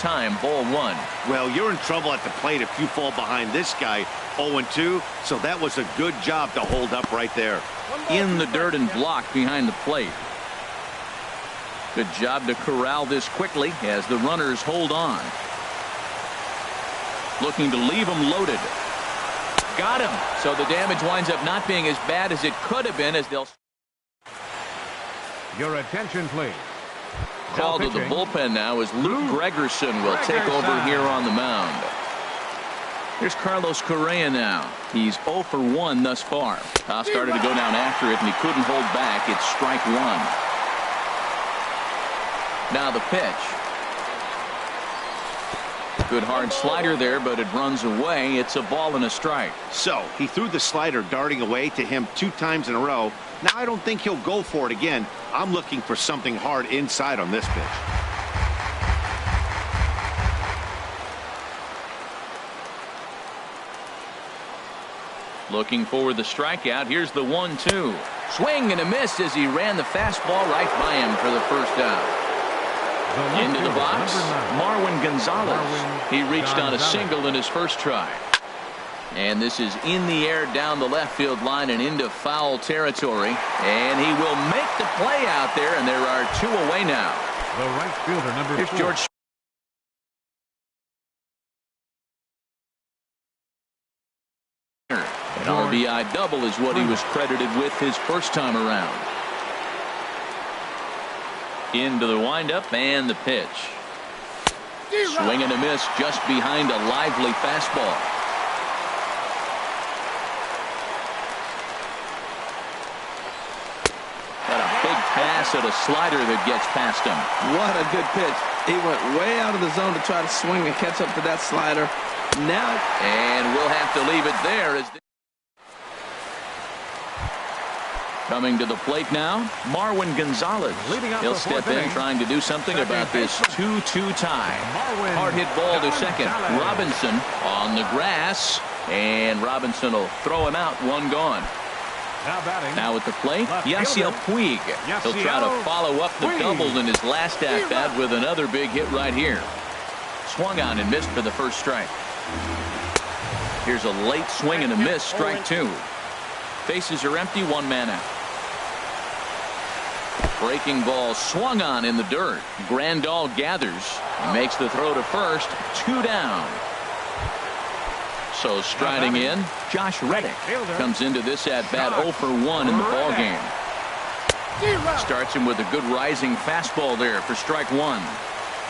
time, ball one. Well, you're in trouble at the plate if you fall behind this guy 0-2, so that was a good job to hold up right there. In the dirt and blocked behind the plate. Good job to corral this quickly as the runners hold on. Looking to leave him loaded. Got him. So the damage winds up not being as bad as it could have been as they'll. Your attention, please. Called to the bullpen now as Luke Gregerson will take over here on the mound. Here's Carlos Correa now. He's 0 for 1 thus far. Started to go down after it, and he couldn't hold back. It's strike one. Now the pitch. Good hard slider there, but it runs away. It's a ball and a strike. So he threw the slider darting away to him 2 times in a row. Now I don't think he'll go for it again. I'm looking for something hard inside on this pitch. Looking for the strikeout. Here's the 1-2. Swing and a miss as he ran the fastball right by him for the first out. Into the box, Marwin Gonzalez. He reached on a single in his first try. And this is in the air down the left field line and into foul territory. And he will make the play out there, and there are 2 away now. The right fielder, number 4. Here's George. An RBI double is what he was credited with his first time around. Into the windup and the pitch. Swing and a miss just behind a lively fastball. Got a big pass at a slider that gets past him. What a good pitch. He went way out of the zone to try to swing and catch up to that slider. Now, and we'll have to leave it there as coming to the plate now, Marwin Gonzalez. He'll step in trying to do something about this 2-2 tie. Hard hit ball to second. Robinson on the grass, and Robinson will throw him out. 1 gone. Now at the plate, Yasiel Puig. He'll try to follow up the double in his last at bat with another big hit right here. Swung on and missed for the first strike. Here's a late swing and a miss, strike 2. Bases are empty, 1 man out. Breaking ball swung on in the dirt. Grandal gathers. He makes the throw to first. 2 down. So striding in, Josh Reddick comes into this at bat 0 for 1 in the ball game. Starts him with a good rising fastball there for strike 1.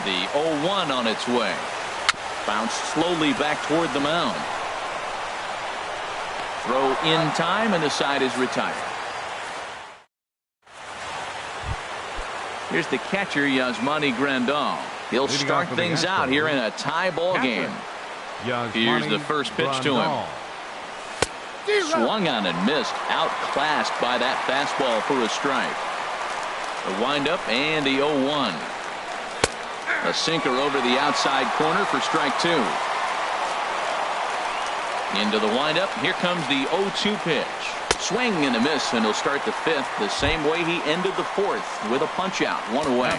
The 0-1 on its way. Bounced slowly back toward the mound. Throw in time, and the side is retired. Here's the catcher, Yasmani Grandal. He'll start things out here in a tie ball game. Here's the first pitch to him. Swung on and missed. Outclassed by that fastball for a strike. The windup and the 0-1. A sinker over the outside corner for strike 2. Into the windup. Here comes the 0-2 pitch. Swing and a miss, and he'll start the 5th the same way he ended the 4th with a punch out. 1 away.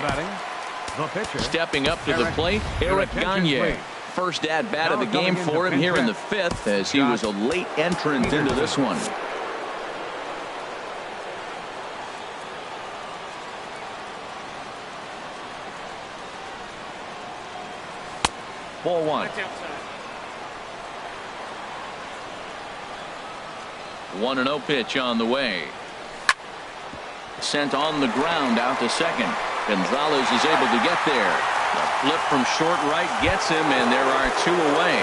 Stepping up to the plate, Eric Gagne. First at bat of the game for him here in the 5th as he was a late entrant into this one. Ball 1. 1-0 pitch on the way. Sent on the ground out to second. Gonzalez is able to get there. The flip from short right gets him, and there are 2 away.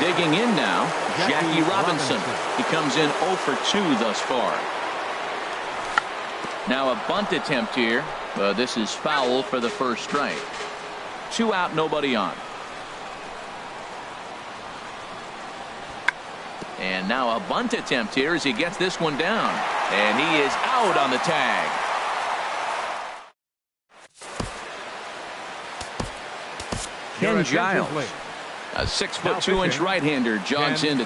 Digging in now, Jackie Robinson. He comes in 0 for 2 thus far. Now a bunt attempt here. This is foul for the first strike. 2 out, nobody on. And now a bunt attempt here as he gets this one down. And he is out on the tag. Ken Giles, a 6'2" right-hander, jogs in to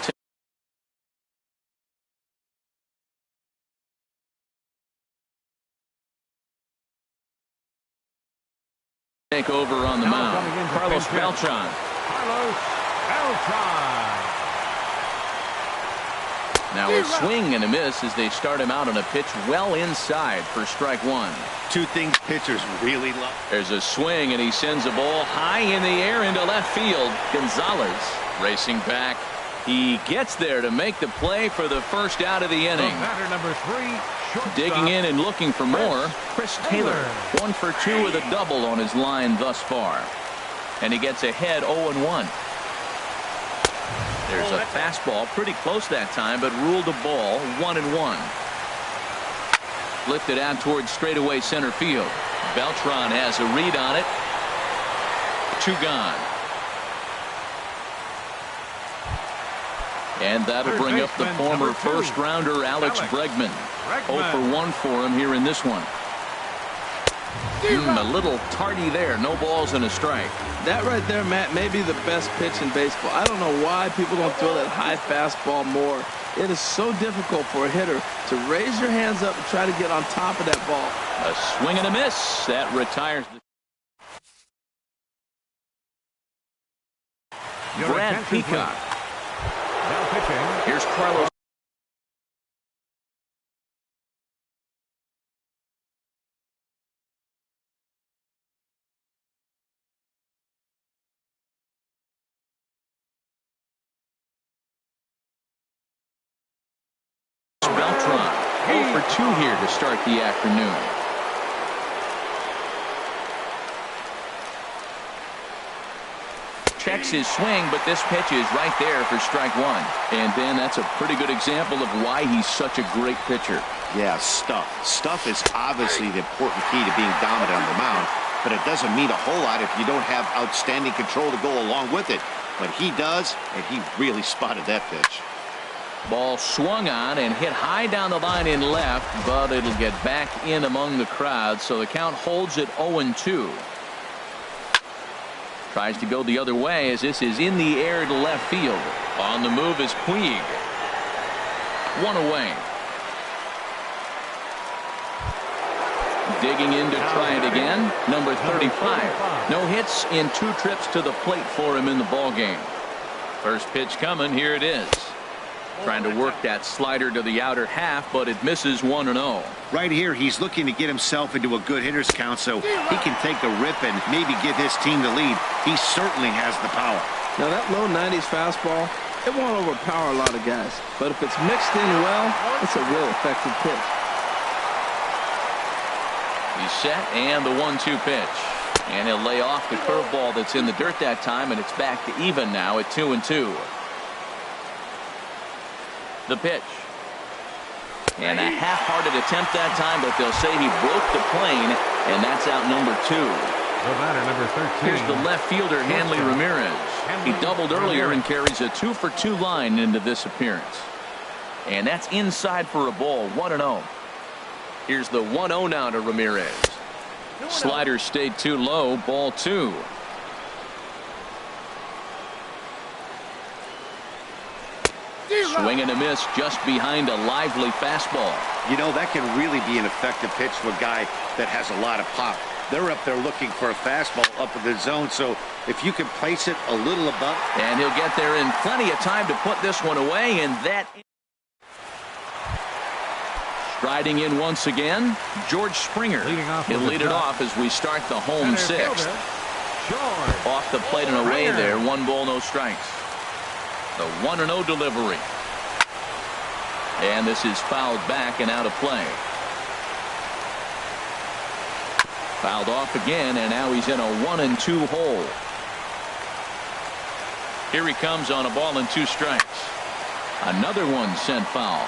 take over on the mound. Carlos Beltran. Carlos Beltran. Now a swing and a miss as they start him out on a pitch well inside for strike one. Two things pitchers really love. There's a swing, and he sends a ball high in the air into left field. Gonzalez racing back. He gets there to make the play for the first out of the inning. Batter number 3, shortstop. Digging in and looking for more, Chris Taylor. 1 for 2 with a double on his line thus far. And he gets ahead 0-1. There's a fastball pretty close that time, but ruled a ball 1-1. Lifted out towards straightaway center field. Beltran has a read on it. 2 gone. And that'll bring up the former first-rounder Alex Bregman. 0 for 1 for him here in this one. A little tardy there. No balls and a strike. That right there, Matt, may be the best pitch in baseball. I don't know why people don't throw that high fastball more. It is so difficult for a hitter to raise your hands up and try to get on top of that ball. A swing and a miss. That retires the Brad Peacock. Now pitching. Here's Carlos. Beltran 0 for 2 here to start the afternoon. Checks his swing, but this pitch is right there for strike one. And then that's a pretty good example of why he's such a great pitcher. Yeah, stuff. Stuff is obviously the important key to being dominant on the mound, but it doesn't mean a whole lot if you don't have outstanding control to go along with it. But he does, and he really spotted that pitch. Ball swung on and hit high down the line in left, but it'll get back in among the crowd, so the count holds at 0-2. Tries to go the other way as this is in the air to left field. On the move is Puig. 1 away. Digging in to try it again. Number 35. No hits in 2 trips to the plate for him in the ballgame. First pitch coming. Here it is. Trying to work that slider to the outer half, but it misses 1-0. Right here, he's looking to get himself into a good hitter's count so he can take a rip and maybe give his team the lead. He certainly has the power. Now, that low 90s fastball, it won't overpower a lot of guys. But if it's mixed in well, it's a real effective pitch. He's set, and the 1-2 pitch. And he'll lay off the curveball that's in the dirt that time, and it's back to even now at 2-2. The pitch. And a half-hearted attempt that time, but they'll say he broke the plane, and that's out number 2. The batter number 13. Here's the left fielder, Hanley Ramirez. He doubled earlier and carries a 2-for-2 line into this appearance. And that's inside for a ball, 1-0. Here's the 1-0 now to Ramirez. Slider stayed too low, ball 2. Swing and a miss just behind a lively fastball. You know, that can really be an effective pitch to a guy that has a lot of pop. They're up there looking for a fastball up in the zone, so if you can place it a little above. And he'll get there in plenty of time to put this one away, and that. Striding in once again, George Springer. He'll lead it off as we start the home 6th. Off the plate and away there, 1 ball, no strikes. The 1-0 delivery. And this is fouled back and out of play. Fouled off again, and now he's in a 1-2 hole. Here he comes on a ball and 2 strikes. Another one sent foul.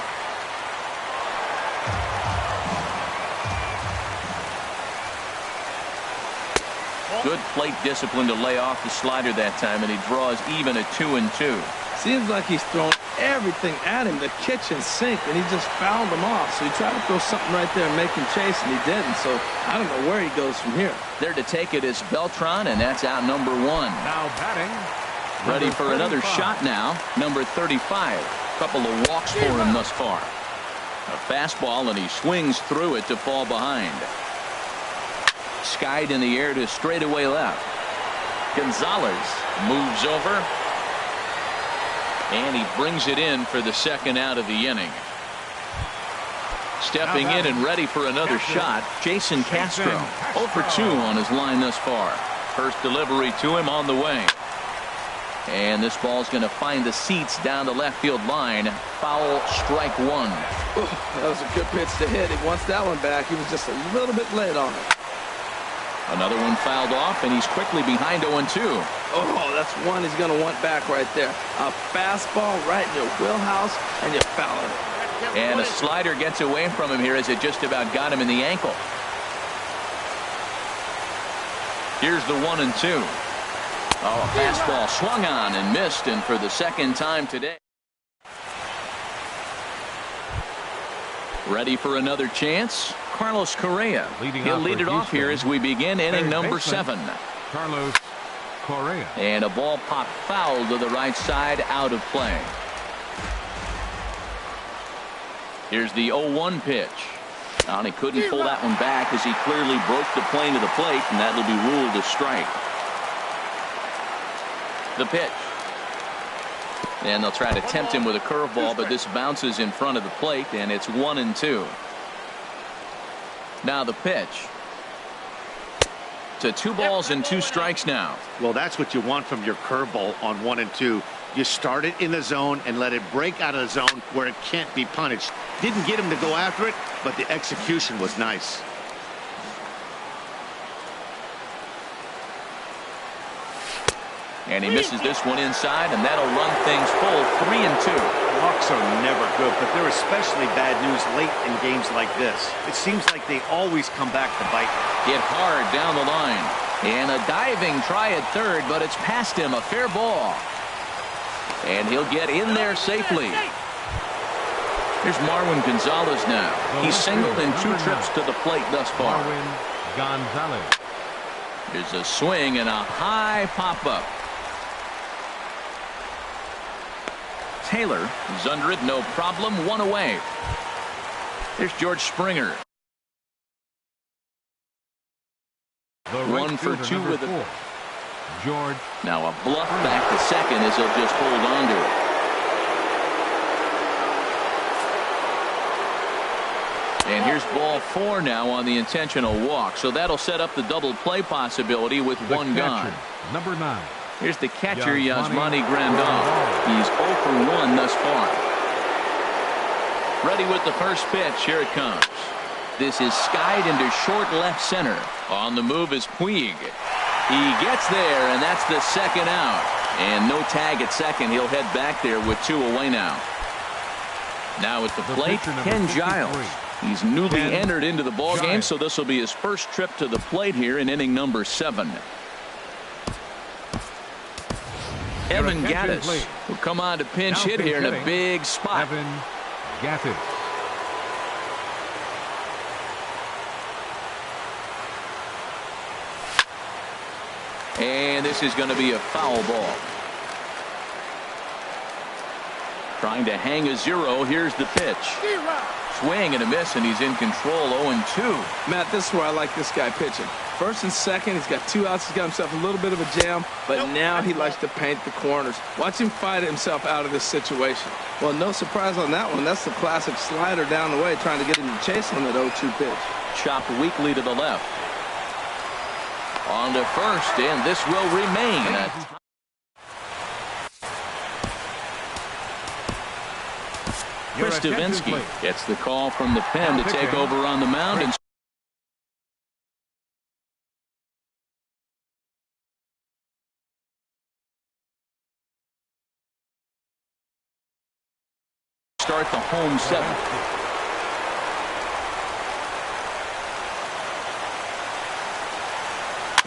Good plate discipline to lay off the slider that time, and he draws even at 2-2. Seems like he's thrown everything at him, the kitchen sink, and he just fouled him off. So he tried to throw something right there and make him chase, and he didn't. So I don't know where he goes from here. There to take it is Beltran, and that's out number 1. Now batting. Ready for another shot now. Number 35. Couple of walks for him thus far. A fastball, and he swings through it to fall behind. Skied in the air to straightaway left. Gonzalez moves over. And he brings it in for the second out of the inning. Stepping in and ready for another shot, Jason Castro. 0 for 2 on his line thus far. First delivery to him on the way. And this ball's going to find the seats down the left field line. Foul, strike one. Ooh, that was a good pitch to hit. He wants that one back. He was just a little bit late on it. Another one fouled off, and he's quickly behind 0-2. Oh, that's one he's going to want back right there. A fastball right in your wheelhouse, and you foul it. And a slider gets away from him here as it just about got him in the ankle. Here's the 1-2. Oh, fastball swung on and missed, and for the second time today. Ready for another chance? Carlos Correa. He'll lead it off here as we begin inning number 7. Carlos Correa. And a ball popped foul to the right side, out of play. Here's the 0-1 pitch. And he couldn't pull that one back as he clearly broke the plane of the plate, and that'll be ruled a strike. The pitch. And they'll try to tempt him with a curveball, but this bounces in front of the plate, and it's 1-2. Now the pitch. To 2 balls and 2 strikes now. Well, that's what you want from your curveball on 1 and 2. You start it in the zone and let it break out of the zone where it can't be punished. Didn't get him to go after it, but the execution was nice. And he misses this one inside, and that'll run things full. 3-2. Walks are never good, but they're especially bad news late in games like this. It seems like they always come back to bite. Hit hard down the line. And a diving try at third, but it's past him. A fair ball. And he'll get in there safely. Here's Marwin Gonzalez now. He's singled in 2 trips to the plate thus far. Marwin Gonzalez. There's a swing and a high pop-up. Taylor is under it, no problem. 1 away. Here's George Springer. 1 for 2 with it. George. Now a bluff back to second as he'll just hold on to it. And here's ball 4 now on the intentional walk. So that'll set up the double play possibility with The 1 gone. catcher, number 9. Here's the catcher, Yasmani Grandal. He's 0 for 1 thus far. Ready with the first pitch. Here it comes. This is skied into short left center. On the move is Puig. He gets there, and that's the second out. And no tag at second. He'll head back there with 2 away now. Now at the plate, Ken Giles. He's newly entered into the ballgame, so this will be his first trip to the plate here in inning number 7. Evan Gattis will come on to pinch hit here in a big spot. Evan Gattis. And this is going to be a foul ball. Trying to hang a 0. Here's the pitch. Swing and a miss, and he's in control. 0-2. Matt, this is where I like this guy pitching. First and second, he's got 2 outs. He's got himself a little bit of a jam, but now he likes to paint the corners. Watch him fight himself out of this situation. Well, no surprise on that one. That's the classic slider down the way, trying to get him to chase on that 0-2 pitch. Chopped weakly to the left. On to first, and this will remain. Chris Davinsky gets the call from the pen to take over on the mound and start the home 7th.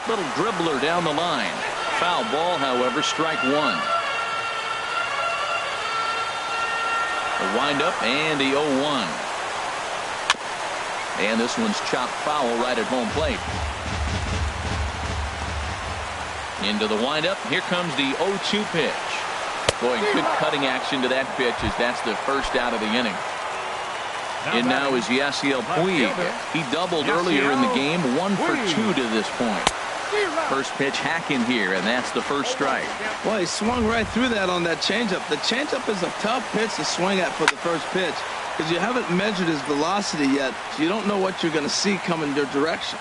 Little dribbler down the line. Foul ball, however, strike 1. A windup and the 0-1. And this one's chopped foul right at home plate. Into the windup. Here comes the 0-2 pitch. Boy, good cutting action to that pitch as that's the first out of the inning. And now is ZayasPR1's. He doubled earlier in the game, 1 for 2 to this point. First pitch hacking here, and that's the first strike. Well, he swung right through that on that changeup. The changeup is a tough pitch to swing at for the first pitch because you haven't measured his velocity yet, so you don't know what you're going to see coming your direction.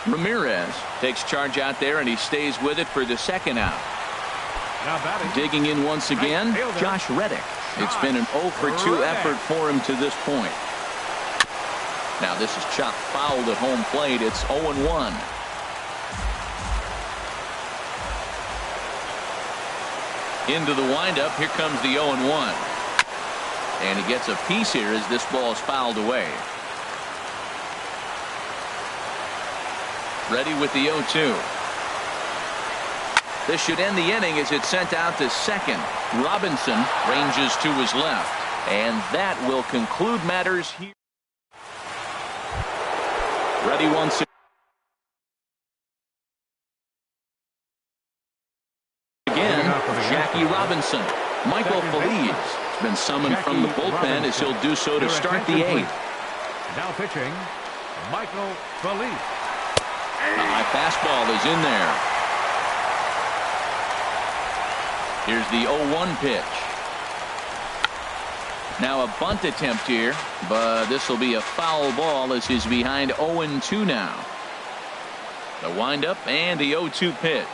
Ramirez takes charge out there, and he stays with it for the second out. Digging in once again, Josh Reddick. It's been an 0 for 2 effort for him to this point. Now this is chopped fouled at home plate. It's 0-1. Into the windup. Here comes the 0-1. And he gets a piece here as this ball is fouled away. Ready with the 0-2. This should end the inning as it's sent out to second. Robinson ranges to his left. And that will conclude matters here. Ready once again. Jackie Robinson. Michael Feliz has been summoned from the bullpen as he'll do so to start the 8th. Now pitching, Michael Feliz. A high fastball is in there. Here's the 0-1 pitch. Now a bunt attempt here, but this will be a foul ball as he's behind 0-2 now. The windup and the 0-2 pitch.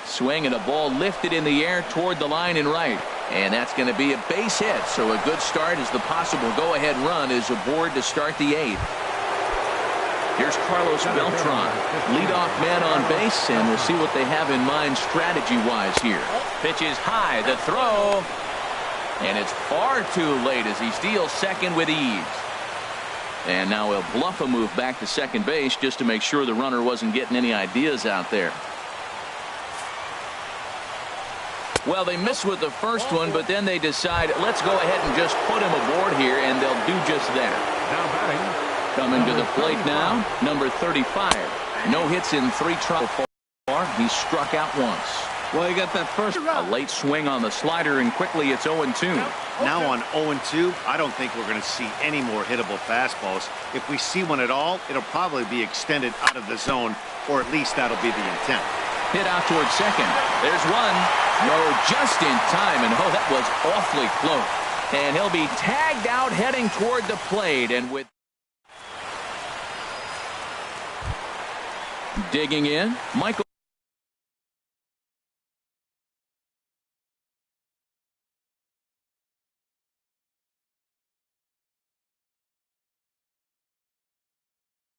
Swing and a ball lifted in the air toward the line and right. And that's going to be a base hit, so a good start as the possible go-ahead run is aboard to start the 8th. Here's Carlos Beltran, leadoff man on base, and we'll see what they have in mind strategy-wise here. Pitch is high, the throw, and it's far too late as he steals second with ease. And now he'll bluff a move back to second base just to make sure the runner wasn't getting any ideas out there. Well, they miss with the first one, but then they decide, let's go ahead and just put him aboard here, and they'll do just that. Now batting. Coming to the plate now, number 35. No hits in 3 trouble far. He's struck out once. Well, he got that first. A late swing on the slider, and quickly it's 0-2. Now on 0-2, I don't think we're going to see any more hittable fastballs. If we see one at all, it'll probably be extended out of the zone, or at least that'll be the intent. Hit out towards second. There's one. No, just in time, and oh, that was awfully close. And he'll be tagged out heading toward the plate, and with digging in, Michael